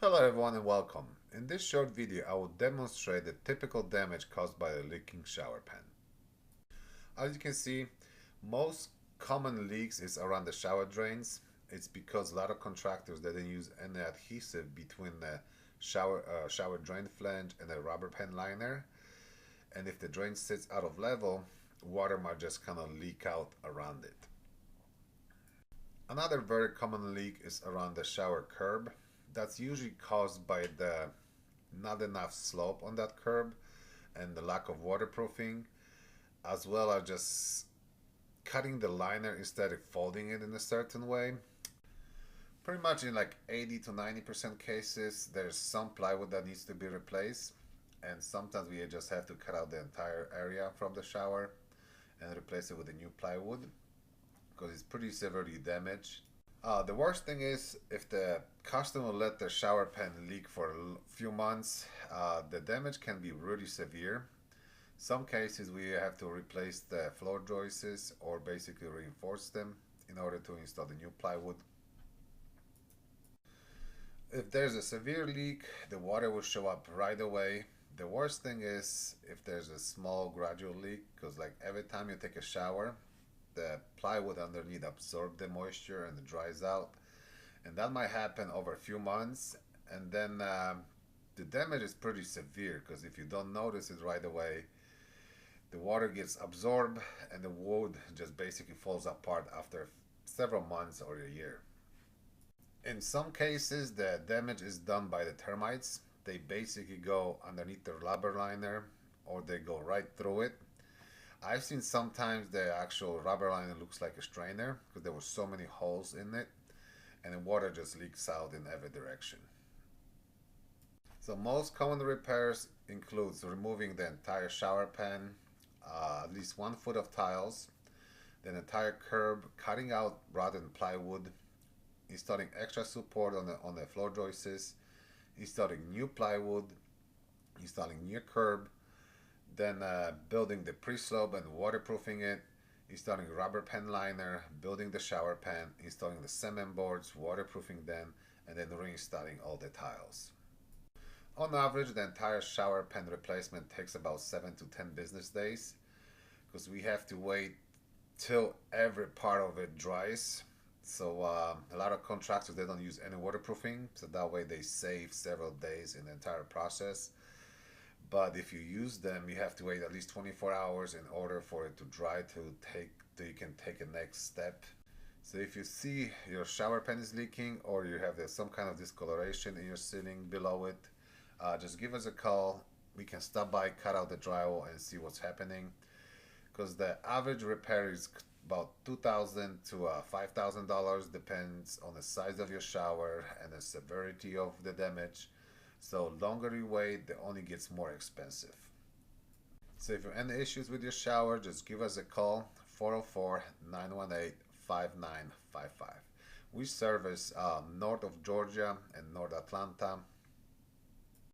Hello everyone and welcome. In this short video I will demonstrate the typical damage caused by a leaking shower pan. As you can see, most common leaks is around the shower drains. It's because a lot of contractors didn't use any adhesive between the shower drain flange and the rubber pan liner, and if the drain sits out of level, water might just kind of leak out around it. Another very common leak is around the shower curb. That's usually caused by the not enough slope on that curb and the lack of waterproofing, as well as just cutting the liner instead of folding it in a certain way. Pretty much in like 80 to 90% cases, there's some plywood that needs to be replaced, and sometimes we just have to cut out the entire area from the shower and replace it with a new plywood because it's pretty severely damaged. The worst thing is if the customer let their shower pan leak for a few months, the damage can be really severe. Some cases we have to replace the floor joists or basically reinforce them in order to install the new plywood. If there's a severe leak, the water will show up right away. The worst thing is if there's a small gradual leak, because like every time you take a shower, the plywood underneath absorbs the moisture and it dries out, and that might happen over a few months, and then the damage is pretty severe because if you don't notice it right away, the water gets absorbed and the wood just basically falls apart after several months or a year. In some cases the damage is done by the termites. They basically go underneath the rubber liner or they go right through it. I've seen sometimes the actual rubber liner looks like a strainer because there were so many holes in it and the water just leaks out in every direction. So most common repairs includes removing the entire shower pan, at least 1 foot of tiles, the entire curb, cutting out rotten plywood, installing extra support on the floor joists, installing new plywood, installing new curb, then building the pre-slope and waterproofing it, installing rubber pan liner, building the shower pan, installing the cement boards, waterproofing them, and then reinstalling all the tiles. On average, the entire shower pan replacement takes about 7 to 10 business days because we have to wait till every part of it dries. So a lot of contractors, they don't use any waterproofing, so that way they save several days in the entire process. But if you use them, you have to wait at least 24 hours in order for it to dry till you can take a next step. So if you see your shower pan is leaking or you have some kind of discoloration in your ceiling below it, just give us a call. We can stop by, cut out the drywall and see what's happening, because the average repair is about $2,000 to $5,000, depends on the size of your shower and the severity of the damage. So longer you wait, the only gets more expensive. So if you have any issues with your shower, just give us a call, 404-918-5955. We service north of Georgia and North Atlanta,